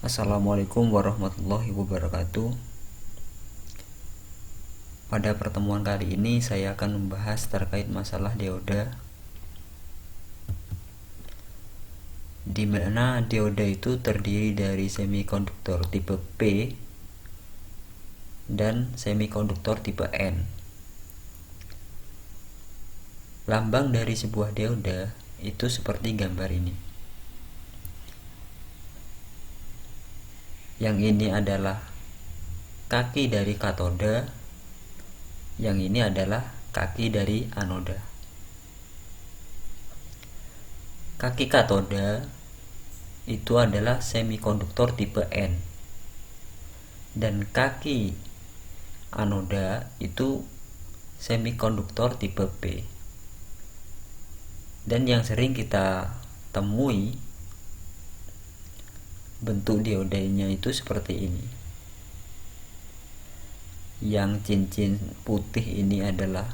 Assalamualaikum warahmatullahi wabarakatuh. Pada pertemuan kali ini saya akan membahas terkait masalah dioda, di mana dioda itu terdiri dari semikonduktor tipe P dan semikonduktor tipe N. Lambang dari sebuah dioda itu seperti gambar ini. Yang ini adalah kaki dari katoda, yang ini adalah kaki dari anoda. Kaki katoda itu adalah semikonduktor tipe N, dan kaki anoda itu semikonduktor tipe P. Dan yang sering kita temui bentuk diodanya itu seperti ini. Yang cincin putih ini adalah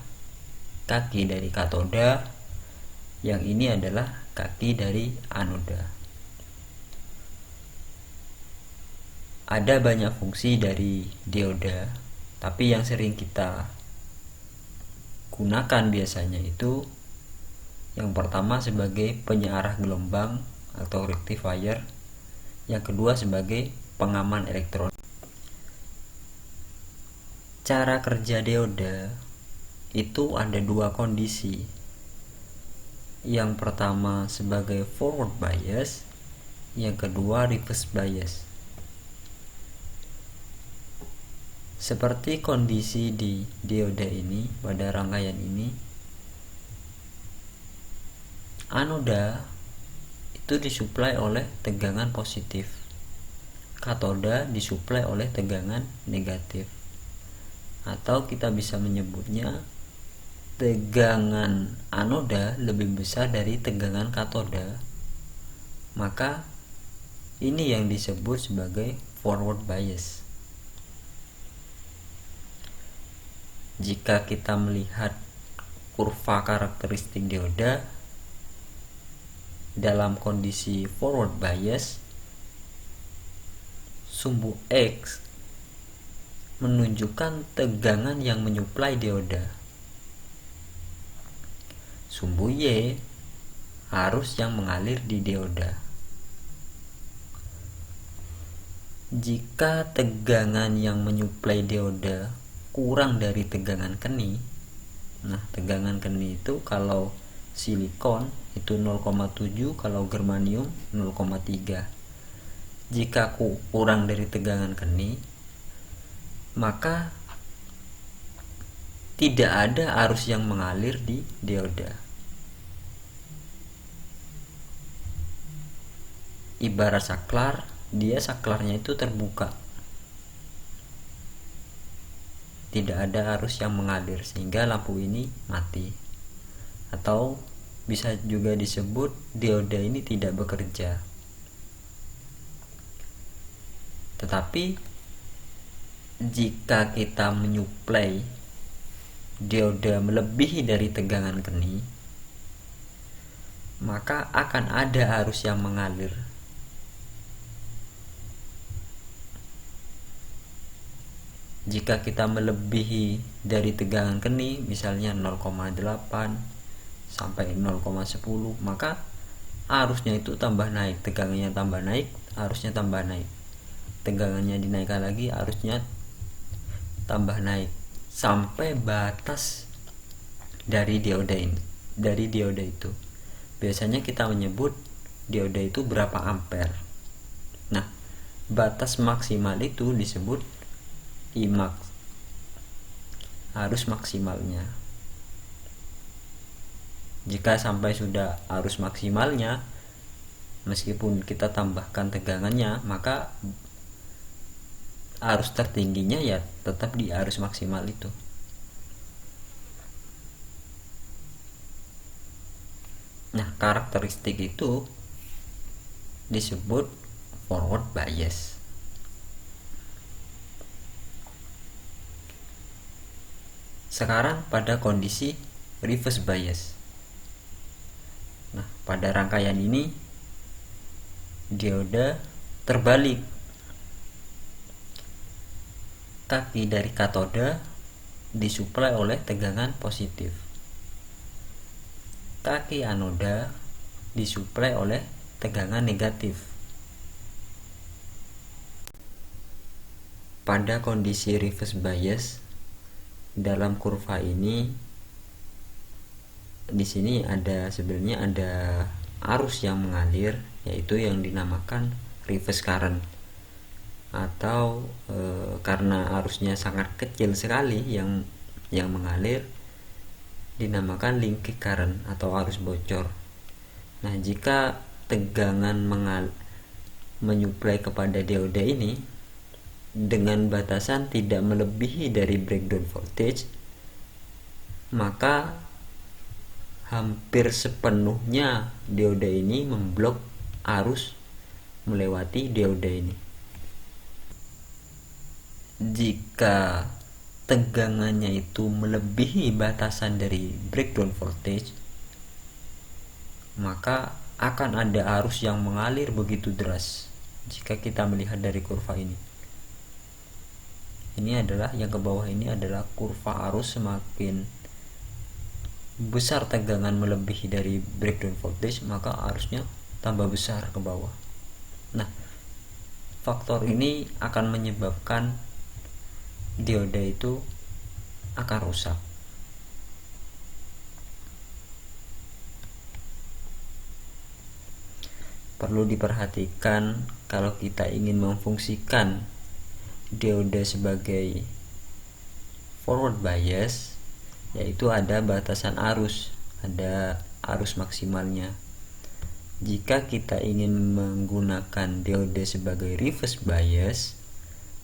kaki dari katoda, yang ini adalah kaki dari anoda. Ada banyak fungsi dari dioda, tapi yang sering kita gunakan biasanya itu yang pertama sebagai penyearah gelombang atau rectifier, yang kedua sebagai pengaman elektronik. Cara kerja dioda itu ada dua kondisi. Yang pertama sebagai forward bias, yang kedua reverse bias. Seperti kondisi di dioda ini, pada rangkaian ini, anoda itu disuplai oleh tegangan positif, katoda disuplai oleh tegangan negatif, atau kita bisa menyebutnya tegangan anoda lebih besar dari tegangan katoda, maka ini yang disebut sebagai forward bias. Jika kita melihat kurva karakteristik dioda dalam kondisi forward bias, sumbu X menunjukkan tegangan yang menyuplai dioda. Sumbu Y arus yang mengalir di dioda. Jika tegangan yang menyuplai dioda kurang dari tegangan keni, nah tegangan keni itu kalau silikon itu 0,7, kalau germanium 0,3. Jika kurang dari tegangan keni, maka tidak ada arus yang mengalir di dioda. Ibarat saklar, saklarnya itu terbuka, tidak ada arus yang mengalir, sehingga lampu ini mati, atau bisa juga disebut dioda ini tidak bekerja. Tetapi jika kita menyuplai dioda melebihi dari tegangan keni, maka akan ada arus yang mengalir. Jika kita melebihi dari tegangan keni, misalnya 0,8 sampai 0,10, maka arusnya itu tambah naik, tegangannya tambah naik, arusnya tambah naik, tegangannya dinaikkan lagi, arusnya tambah naik, sampai batas dari dioda ini, dari dioda itu. Biasanya kita menyebut dioda itu berapa ampere. Nah, batas maksimal itu disebut Imax, arus maksimalnya. Jika sampai sudah arus maksimalnya, meskipun kita tambahkan tegangannya, maka arus tertingginya ya tetap di arus maksimal itu. Nah, karakteristik itu disebut forward bias. Sekarang pada kondisi reverse bias. Nah, pada rangkaian ini dioda terbalik kaki dari katoda disuplai oleh tegangan positif. Kaki anoda disuplai oleh tegangan negatif. Pada kondisi reverse bias dalam kurva ini, di sini sebenarnya ada arus yang mengalir, yaitu yang dinamakan reverse current, atau karena arusnya sangat kecil sekali yang mengalir, dinamakan linkage current atau arus bocor. Nah, jika tegangan menyuplai kepada dioda ini dengan batasan tidak melebihi dari breakdown voltage, maka hampir sepenuhnya dioda ini memblok arus melewati dioda ini. Jika tegangannya itu melebihi batasan dari breakdown voltage, maka akan ada arus yang mengalir begitu deras. Jika kita melihat dari kurva ini adalah yang ke bawah, ini adalah kurva arus. Semakin besar tegangan melebihi dari breakdown voltage, maka arusnya tambah besar ke bawah. Nah, faktor ini akan menyebabkan dioda itu akan rusak. Perlu diperhatikan kalau kita ingin memfungsikan dioda sebagai forward bias, yaitu ada batasan arus, ada arus maksimalnya. Jika kita ingin menggunakan dioda sebagai reverse bias,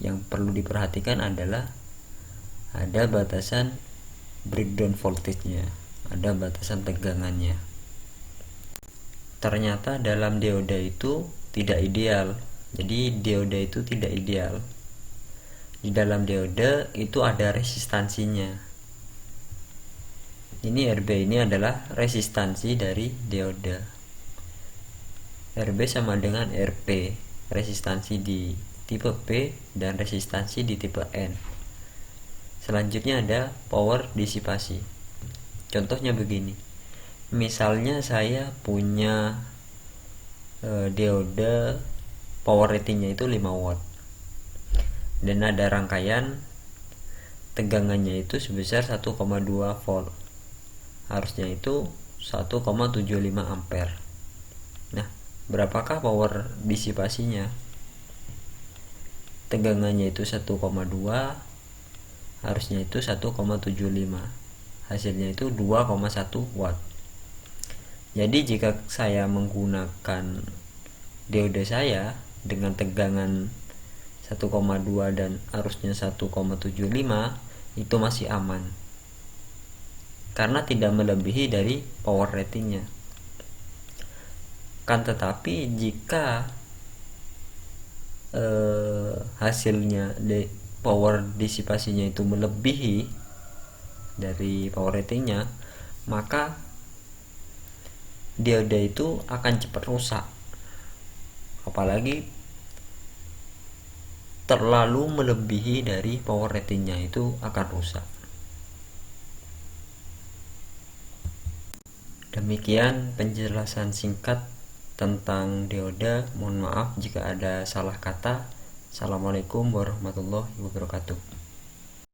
yang perlu diperhatikan adalah ada batasan breakdown voltage-nya, ada batasan tegangannya. Ternyata dalam dioda itu tidak ideal. Jadi dioda itu tidak ideal. Di dalam dioda itu ada resistansinya. Ini RB ini adalah resistansi dari dioda. RB sama dengan RP, resistansi di tipe P dan resistansi di tipe N. Selanjutnya ada power disipasi. Contohnya begini. Misalnya saya punya dioda power ratingnya itu 5 watt, dan ada rangkaian tegangannya itu sebesar 1,2 volt. Harusnya itu 1,75 ampere. Nah, berapakah power disipasinya? Tegangannya itu 1,2, harusnya itu 1,75. Hasilnya itu 2,1 watt. Jadi jika saya menggunakan dioda saya dengan tegangan 1,2 dan arusnya 1,75, itu masih aman karena tidak melebihi dari power ratingnya. Kan tetapi jika hasilnya power disipasinya itu melebihi dari power ratingnya, maka dioda itu akan cepat rusak. Apalagi terlalu melebihi dari power ratingnya, itu akan rusak. Demikian penjelasan singkat tentang dioda. Mohon maaf jika ada salah kata. Assalamualaikum warahmatullahi wabarakatuh.